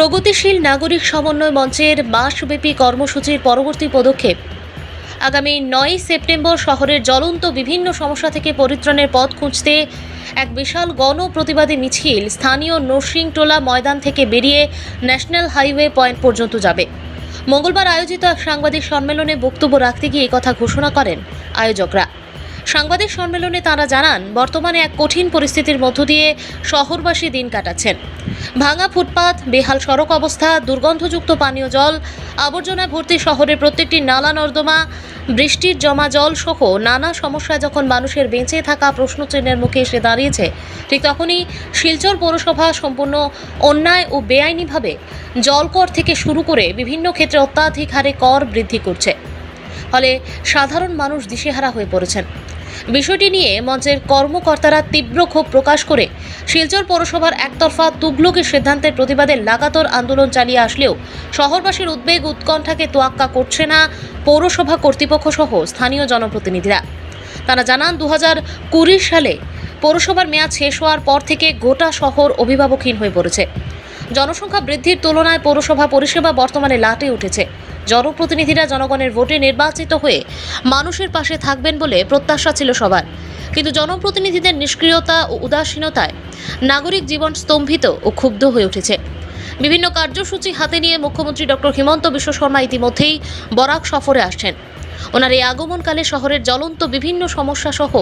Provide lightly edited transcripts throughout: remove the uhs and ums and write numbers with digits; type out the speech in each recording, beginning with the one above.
প্রগতিশীল নাগরিক সমন্বয় মঞ্চের মাসব্যাপী কর্মসূচির পরবর্তী পদক্ষেপ আগামী 9 সেপ্টেম্বর শহরের জ্বলন্ত বিভিন্ন সমস্যা থেকে পরিত্রাণের পথ খুঁজতে এক বিশাল গণপ্রতিবাদী মিছিল স্থানীয় নরসিংটোলা ময়দান থেকে বেরিয়ে ন্যাশনাল হাইওয়ে পয়েন্ট পর্যন্ত যাবে। মঙ্গলবার আয়োজিত এক সাংবাদিক সম্মেলনে বক্তব্য রাখতে গিয়ে এই কথা ঘোষণা করেন আয়োজকরা। সাংবাদিক সম্মেলনে তাঁরা জানান, বর্তমানে এক কঠিন পরিস্থিতির মধ্য দিয়ে শহরবাসী দিন কাটাচ্ছেন। ভাঙা ফুটপাত, বেহাল সড়ক অবস্থা, দুর্গন্ধযুক্ত পানীয় জল, আবর্জনায় ভর্তি শহরের প্রত্যেকটি নালা নর্দমা, বৃষ্টির জমা জল সহ নানা সমস্যায় যখন মানুষের বেঁচে থাকা প্রশ্নচিহ্নের মুখে এসে দাঁড়িয়েছে, ঠিক তখনই শিলচর পৌরসভা সম্পূর্ণ অন্যায় ও বেআইনিভাবে জলকর থেকে শুরু করে বিভিন্ন ক্ষেত্রে অত্যাধিক হারে কর বৃদ্ধি করছে। ফলে সাধারণ মানুষ দিশেহারা হয়ে পড়েছেন। বিষয়টি নিয়ে মঞ্চের কর্মকর্তারা তীব্র ক্ষোভ প্রকাশ করে শিলচর পৌরসভার একতরফা তুগলকি সিদ্ধান্তের প্রতিবাদে লাগাতার আন্দোলন চালিয়ে আসলেও শহরবাসীর উদ্বেগ উৎকণ্ঠাকে তোয়াক্কা করছে না পৌরসভা কর্তৃপক্ষ সহ স্থানীয় জনপ্রতিনিধিরা। তারা জানান, 2020 সালে পৌরসভার মেয়াদ শেষ হওয়ার পর থেকে গোটা শহর অভিভাবকহীন হয়ে পড়েছে। জনসংখ্যা বৃদ্ধির তুলনায় পৌরসভা পরিষেবা বর্তমানে লাটে উঠেছে। জনপ্রতিনিধিরা জনগণের ভোটে নির্বাচিত হয়ে মানুষের পাশে থাকবেন বলে প্রত্যাশা ছিল সবার, কিন্তু জনপ্রতিনিধিদের নিষ্ক্রিয়তা ও উদাসীনতায় নাগরিক জীবন স্তম্ভিত ও ক্ষুব্ধ হয়ে উঠেছে। বিভিন্ন কার্যসূচি হাতে নিয়ে মুখ্যমন্ত্রী ডক্টর হিমন্ত বিশ্ব শর্মা ইতিমধ্যেই বরাক সফরে আসছেন। ওনার এই আগমনকালে শহরের জ্বলন্ত বিভিন্ন সমস্যা সহ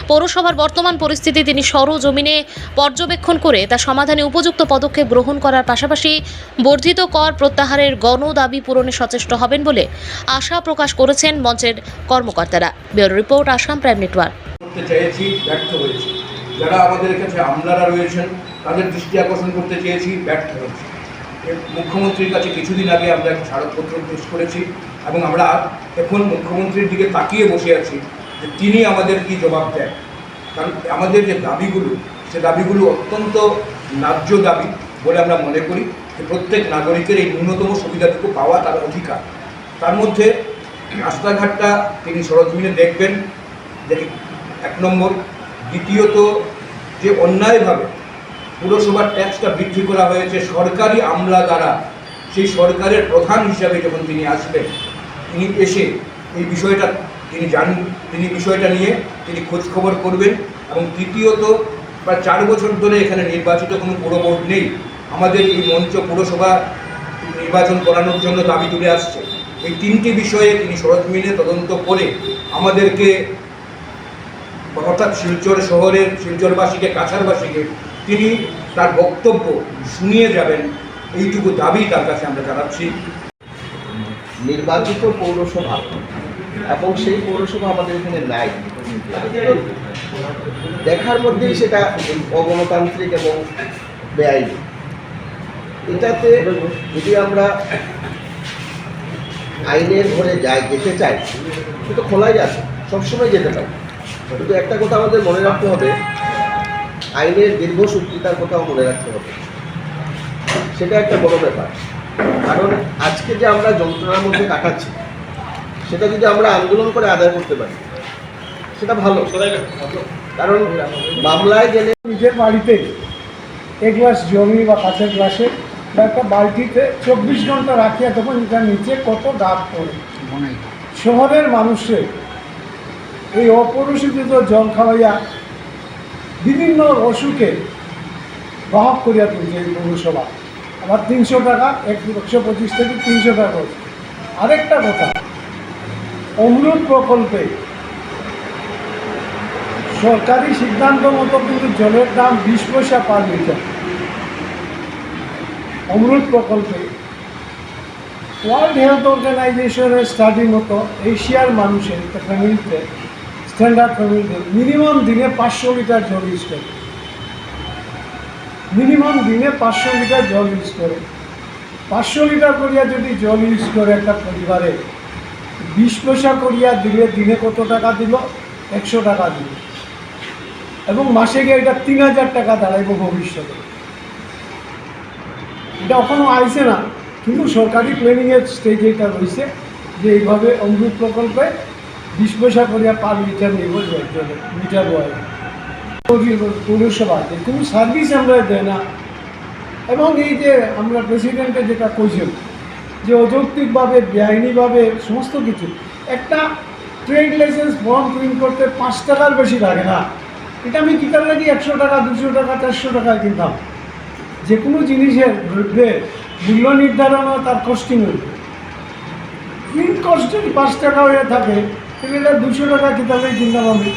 পৌরসভার বর্তমান পরিস্থিতি তিনি সরজমিনে পর্যবেক্ষণ করে তা সমাধানে উপযুক্ত পদক্ষেপ গ্রহণ করার পাশাপাশি বর্ধিত কর প্রত্যাহারের গণদাবি পূরণে সচেষ্ট হবেন বলে আশা প্রকাশ করেছেন মঞ্চের কর্মকর্তারা। Bureau report, Assam prime network. করতে চেয়েছি, ব্যর্থ হয়েছি। যারা আমাদের কাছে আমলারা রয়েছেন তাদের দৃষ্টি আকর্ষণ করতে চেয়েছি, ব্যর্থ হয়েছি। মুখ্যমন্ত্রীর কাছে কিছুদিন আগে আমরা একটা স্মারকপত্র পেশ করেছি এবং আমরা এখন মুখ্যমন্ত্রীর দিকে তাকিয়ে বসে আছি যে তিনি আমাদের কি জবাব দেন। কারণ আমাদের যে দাবিগুলো, সে দাবিগুলো অত্যন্ত ন্যায্য দাবি বলে আমরা মনে করি যে প্রত্যেক নাগরিকের এই ন্যূনতম সুবিধাটুকু পাওয়া তার অধিকার। তার মধ্যে রাস্তাঘাটটা তিনি সরজমিনে দেখবেন, দেখি 1 নম্বর। দ্বিতীয়ত, যে অন্যায়ভাবে পুরসভার ট্যাক্সটা বৃদ্ধি করা হয়েছে সরকারি আমলা দ্বারা, সেই সরকারের প্রধান হিসাবে যখন তিনি আসবেন, তিনি এসে এই বিষয়টা তিনি বিষয়টা নিয়ে তিনি খোঁজখবর করবেন। এবং তৃতীয়ত, প্রায় 4 বছর ধরে এখানে নির্বাচিত কোনো পুর বোর্ড নেই। আমাদের এই মঞ্চ পুরসভা নির্বাচন করানোর জন্য দাবি তুলে আসছে। এই 3টি বিষয়ে তিনি সরজমিনে তদন্ত করে আমাদেরকে, অর্থাৎ শিলচর শহরের শিলচরবাসীকে, কাছাড়বাসীকে তিনি তার বক্তব্য শুনিয়ে যাবেন, এইটুকু দাবি তার কাছে আমরা জানাচ্ছি। নির্বাচিত পৌরসভা এবং সেই পৌরসভা আমাদের এখানে নাই, দেখার মধ্যেই সেটা অগণতান্ত্রিক এবং বেআইনি। এটাতে যদি আমরা আইনের ঘরে যেতে চাই, সেটা খোলাই আছে, সবসময় যেতে পারি। কিন্তু একটা কথা আমাদের মনে রাখতে হবে, আইনের দীর্ঘসূত্রিতার কথাও মনে রাখতে হবে। সেটা একটা বড় ব্যাপার। কারণ আজকে যে আমরা যন্ত্রণার মধ্যে কাটাচ্ছি, সেটা যদি আমরা আন্দোলন করে আদায় করতে পারি, সেটা ভালো। কারণ মামলায় গেলে নিজের বাড়িতে 1 গ্লাস জমি বা কাঁচের গ্লাসে বা একটা বালতিতে 24 ঘন্টা রাখিয়া, তখন এটা নিচে কত দাগ পড়ে। শহরের মানুষের এই অপরিশোধিত জল খাওয়াইয়া বিভিন্ন অসুখে বাহক করিয়া তুলছে এই পৌরসভা। আবার 300 টাকা, 125 থেকে 300 টাকা করছে। আরেকটা কথা, অমৃত প্রকল্পে সরকারি সিদ্ধান্ত মতো কিন্তু জলের দাম 20 পয়সা পার লিটার। অমৃত প্রকল্পে ওয়ার্ল্ড হেলথ অর্গানাইজেশনের স্টাডি মতো এশিয়ার মানুষের ফ্যামিলিতে, স্ট্যান্ডার্ড ফ্যামিলিতে মিনিমাম দিনে 500 লিটার জল ইউজ করে। মিনিমাম দিনে 500 লিটার জল ইউজ করে। 500 লিটার করিয়া যদি জল ইউজ করে একটা পরিবারে, 20 পয়সা করিয়া দিলে দিনে কত টাকা দিল? 100 টাকা দিল। এবং মাসে গিয়ে এটা 3000 টাকা দাঁড়াইব ভবিষ্যতে। এটা এখনও আইছে না, কিন্তু সরকারি প্ল্যানিংয়ের স্টেজে এটা রয়েছে যে এইভাবে অমৃত প্রকল্পে 20 পয়সা করিয়া পার লিটার নেব মিটার ওয়াইজ। পৌরসভা যে কোনো সার্ভিস আমরা দেয় না, এবং এই যে আমরা প্রেসিডেন্টে যেটা কইছেন যে অযৌক্তিকভাবে বেআইনিভাবে সমস্ত কিছু, একটা ট্রেড লাইসেন্স ফর্ম প্রিন্ট করতে 5 টাকার বেশি লাগে না। এটা আমি কিতাব লাগি 100 টাকা, 200 টাকা, 400 টাকায় কিনতাম। যে কোনো জিনিসের দ্রব্যের মূল্য নির্ধারণও তার কস্টিং হইবে। প্রিন্ট কস্ট যদি 5 টাকা হয়ে থাকে তাহলে এটা 200 টাকা কিতাবেই কিনতাম আমি।